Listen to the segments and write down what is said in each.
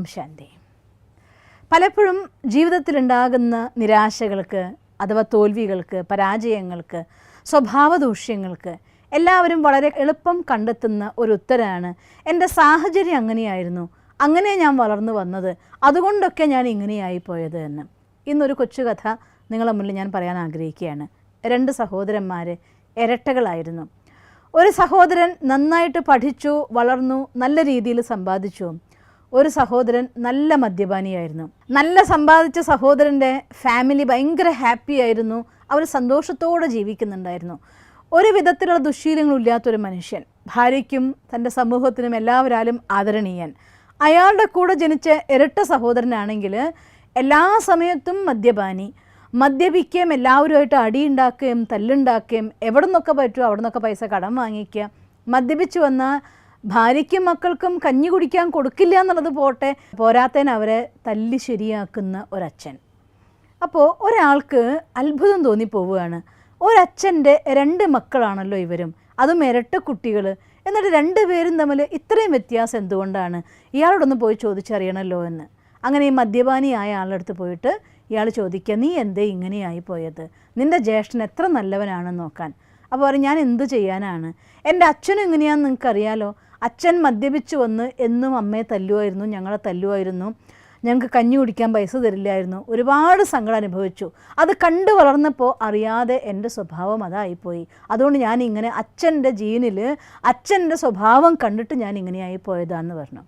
ഓം ശാന്തി. പലപ്പോഴും ജീവിതത്തിലുണ്ടാകുന്ന നിരാശകൾക്ക് അഥവാ തോൽവികൾക്ക്, പരാജയങ്ങൾക്ക്, സ്വഭാവദൂഷ്യങ്ങൾക്ക് എല്ലാവരും വളരെ എളുപ്പം കണ്ടെത്തുന്ന ഒരു ഉത്തരമാണ് എൻ്റെ സാഹചര്യം അങ്ങനെയായിരുന്നു, അങ്ങനെ ഞാൻ വളർന്നു വന്നത്, അതുകൊണ്ടൊക്കെ ഞാൻ ഇങ്ങനെയായിപ്പോയത് എന്ന്. ഇന്നൊരു കൊച്ചു കഥ നിങ്ങളുടെ മുന്നിൽ ഞാൻ പറയാൻ ആഗ്രഹിക്കുകയാണ്. 2 സഹോദരന്മാർ ഇരട്ടകളായിരുന്നു. ഒരു സഹോദരൻ നന്നായിട്ട് പഠിച്ചു, വളർന്നു, നല്ല രീതിയിൽ സമ്പാദിച്ചു. ഒരു സഹോദരൻ നല്ല മദ്യപാനിയായിരുന്നു. നല്ല സമ്പാദിച്ച സഹോദരൻ്റെ ഫാമിലി ഭയങ്കര ഹാപ്പി ആയിരുന്നു. അവർ സന്തോഷത്തോടെ ജീവിക്കുന്നുണ്ടായിരുന്നു. ഒരു വിധത്തിലുള്ള ദുശ്ശീലങ്ങളില്ലാത്തൊരു മനുഷ്യൻ, ഭാര്യയ്ക്കും തൻ്റെ സമൂഹത്തിനും എല്ലാവരാലും ആദരണീയൻ. അയാളുടെ കൂടെ ജനിച്ച ഇരട്ട സഹോദരനാണെങ്കിൽ എല്ലാ സമയത്തും മദ്യപാനി, മദ്യപിക്കുകയും എല്ലാവരുമായിട്ട് അടിയുണ്ടാക്കുകയും തല്ലുണ്ടാക്കുകയും എവിടെ നിന്നൊക്കെ പറ്റുമോ അവിടെ നിന്നൊക്കെ പൈസ കടം വാങ്ങിക്കുക. മദ്യപിച്ച് വന്ന ഭാര്യയ്ക്കും മക്കൾക്കും കഞ്ഞി കുടിക്കാൻ കൊടുക്കില്ല എന്നുള്ളത് പോരാത്തതിന് അവരെ തല്ലി ശരിയാക്കുന്ന ഒരച്ഛൻ. അപ്പോൾ ഒരാൾക്ക് അത്ഭുതം തോന്നിപ്പോവുകയാണ്. ഒരച്ഛൻ്റെ 2 മക്കളാണല്ലോ ഇവരും, അതും ഇരട്ട കുട്ടികൾ. എന്നിട്ട് 2 പേരും തമ്മിൽ ഇത്രയും വ്യത്യാസം എന്തുകൊണ്ടാണ്? ഇയാളോടൊന്ന് പോയി ചോദിച്ചറിയണമല്ലോ എന്ന്. അങ്ങനെ ഈ മദ്യപാനിയായ ആളുടെ അടുത്ത് പോയിട്ട് ഇയാൾ ചോദിക്കുക, നീ എന്തേ ഇങ്ങനെയായി പോയത്? നിൻ്റെ ജ്യേഷ്ഠൻ എത്ര നല്ലവനാണെന്ന് നോക്കാൻ. അപ്പോൾ പറയും, ഞാൻ എന്ത് ചെയ്യാനാണ്? എൻ്റെ അച്ഛനും ഇങ്ങനെയാണെന്ന് നിങ്ങൾക്കറിയാലോ. അച്ഛൻ മദ്യപിച്ച് വന്ന് എന്നും അമ്മയെ തല്ലുമായിരുന്നു, ഞങ്ങളെ തല്ലുമായിരുന്നു, ഞങ്ങൾക്ക് കഞ്ഞി കുടിക്കാൻ പൈസ തരില്ലായിരുന്നു, ഒരുപാട് സങ്കടം അനുഭവിച്ചു. അത് കണ്ടു വളർന്നപ്പോൾ അറിയാതെ എൻ്റെ സ്വഭാവം അതായിപ്പോയി. അതുകൊണ്ട് ഞാൻ ഇങ്ങനെ അച്ഛൻ്റെ ജീനിൽ അച്ഛൻ്റെ സ്വഭാവം കണ്ടിട്ട് ഞാൻ ഇങ്ങനെയായി പോയതാണെന്ന് പറഞ്ഞു.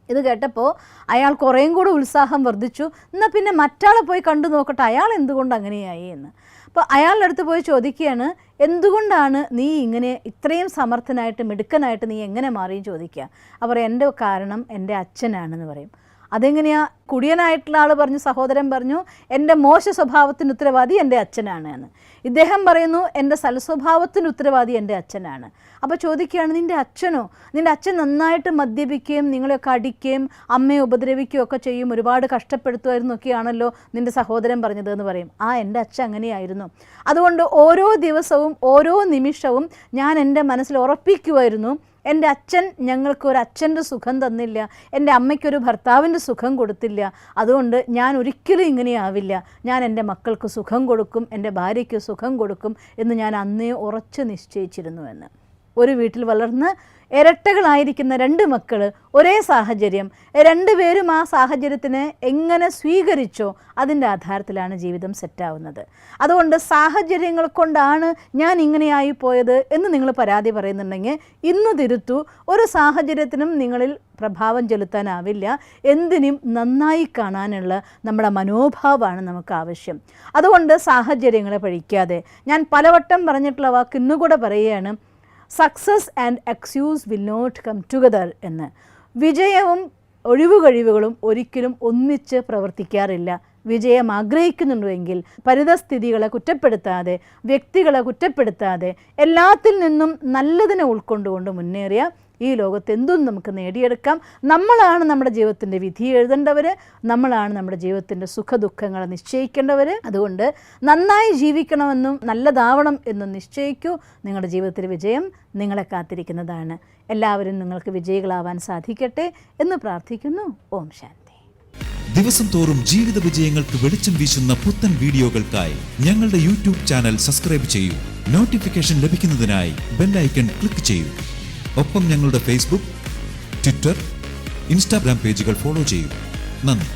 ഇത് കേട്ടപ്പോൾ അയാൾ കുറേയും കൂടെ ഉത്സാഹം വർദ്ധിച്ചു. എന്നാൽ പിന്നെ മറ്റാളെ പോയി കണ്ടു നോക്കട്ടെ, അയാൾ എന്തുകൊണ്ട് അങ്ങനെയായി എന്ന്. അപ്പോൾ അയാളുടെ അടുത്ത് പോയി ചോദിക്കുകയാണ്, എന്തുകൊണ്ടാണ് നീ ഇങ്ങനെ ഇത്രയും സമർത്ഥനായിട്ട് മിടുക്കനായിട്ട് നീ എങ്ങനെ മാറിയും ചോദിക്കുക. അവർ എൻ്റെ കാരണം എൻ്റെ അച്ഛനാണെന്ന് പറയും. അതെങ്ങനെയാ? കുടിയനായിട്ടുള്ള ആൾ പറഞ്ഞു, സഹോദരൻ പറഞ്ഞു, എൻ്റെ മോശ സ്വഭാവത്തിന് ഉത്തരവാദി എൻ്റെ അച്ഛനാണ് എന്ന്. ഇദ്ദേഹം പറയുന്നു, എൻ്റെ സൽസ്വഭാവത്തിന് ഉത്തരവാദി എൻ്റെ അച്ഛനാണ്. അപ്പോൾ ചോദിക്കുകയാണ്, നിൻ്റെ അച്ഛനോ? നിൻ്റെ അച്ഛൻ നന്നായിട്ട് മദ്യപിക്കുകയും നിങ്ങളെയൊക്കെ അടിക്കുകയും അമ്മയെ ഉപദ്രവിക്കുകയും ഒക്കെ ചെയ്യും, ഒരുപാട് കഷ്ടപ്പെടുത്തുമായിരുന്നു ഒക്കെയാണല്ലോ നിൻ്റെ സഹോദരൻ പറഞ്ഞതെന്ന് പറയും. എൻ്റെ അച്ഛൻ അങ്ങനെയായിരുന്നു. അതുകൊണ്ട് ഓരോ ദിവസവും ഓരോ നിമിഷവും ഞാൻ എൻ്റെ മനസ്സിൽ ഉറപ്പിക്കുമായിരുന്നു, എൻ്റെ അച്ഛൻ ഞങ്ങൾക്കൊരു അച്ഛൻ്റെ സുഖം തന്നില്ല, എൻ്റെ അമ്മയ്ക്കൊരു ഭർത്താവിൻ്റെ സുഖം കൊടുത്തില്ല, അതുകൊണ്ട് ഞാൻ ഒരിക്കലും ഇങ്ങനെയാവില്ല, ഞാൻ എൻ്റെ മക്കൾക്ക് സുഖം കൊടുക്കും, എൻ്റെ ഭാര്യയ്ക്ക് സുഖം കൊടുക്കും എന്ന് ഞാൻ അന്നേ ഉറച്ചു നിശ്ചയിച്ചിരുന്നു എന്ന്. ഒരു വീട്ടിൽ വളർന്ന് ഇരട്ടകളായിരിക്കുന്ന 2 മക്കൾ, ഒരേ സാഹചര്യം, 2 പേരും ആ സാഹചര്യത്തിനെ എങ്ങനെ സ്വീകരിച്ചോ അതിൻ്റെ ആധാരത്തിലാണ് ജീവിതം സെറ്റാവുന്നത്. അതുകൊണ്ട് സാഹചര്യങ്ങൾ കൊണ്ടാണ് ഞാൻ ഇങ്ങനെയായി പോയത് എന്ന് നിങ്ങൾ പരാതി പറയുന്നുണ്ടെങ്കിൽ ഇന്ന് തിരുത്തു. ഒരു സാഹചര്യത്തിനും നിങ്ങളിൽ പ്രഭാവം ചെലുത്താനാവില്ല. എന്തിനും നന്നായി കാണാനുള്ള നമ്മുടെ മനോഭാവമാണ് നമുക്ക് ആവശ്യം. അതുകൊണ്ട് സാഹചര്യങ്ങളെ പഴിക്കാതെ, ഞാൻ പലവട്ടം പറഞ്ഞിട്ടുള്ള വാക്ക് ഇന്നുകൂടെ പറയുകയാണ്, success and excuse will not come together എന്ന്. വിജയവും ഒഴിവുകഴിവുകളും ഒരിക്കലും ഒന്നിച്ച് പ്രവർത്തിക്കാറില്ല. വിജയം ആഗ്രഹിക്കുന്നുണ്ടെങ്കിൽ പരിതസ്ഥിതികളെ കുറ്റപ്പെടുത്താതെ, വ്യക്തികളെ കുറ്റപ്പെടുത്താതെ, എല്ലാത്തിൽ നിന്നും നല്ലതിനെ ഉൾക്കൊണ്ടുകൊണ്ട് മുന്നേറിയ ഈ ലോകത്ത് എന്തും നമുക്ക് നേടിയെടുക്കാം. നമ്മളാണ് നമ്മുടെ ജീവിതത്തിൻ്റെ വിധി എഴുതേണ്ടവർ, നമ്മളാണ് നമ്മുടെ ജീവിതത്തിൻ്റെ സുഖദുഃഖങ്ങളെ നിശ്ചയിക്കേണ്ടവർ. അതുകൊണ്ട് നന്നായി ജീവിക്കണമെന്നും നല്ലതാവണം എന്നും നിശ്ചയിക്കൂ. നിങ്ങളുടെ ജീവിതത്തിൽ വിജയം നിങ്ങളെ കാത്തിരിക്കുന്നതാണ്. എല്ലാവരും നിങ്ങൾക്ക് വിജയികളാവാൻ സാധിക്കട്ടെ എന്ന് പ്രാർത്ഥിക്കുന്നു. ഓം ശാന്തി. ദിവസം തോറും ജീവിത വിജയങ്ങൾക്ക് വെളിച്ചം വീശുന്ന പുത്തൻ വീഡിയോകൾക്കായി ഞങ്ങളുടെ യൂട്യൂബ് ചാനൽ സബ്സ്ക്രൈബ് ചെയ്യൂ. നോട്ടിഫിക്കേഷൻ ലഭിക്കുന്നതിനായി ബെൽ ഐക്കൺ ക്ലിക്ക് ചെയ്യൂ. ഒപ്പം ഞങ്ങളുടെ ഫേസ്ബുക്ക്, ട്വിറ്റർ, ഇൻസ്റ്റാഗ്രാം പേജുകൾ ഫോളോ ചെയ്യൂ. നന്ദി.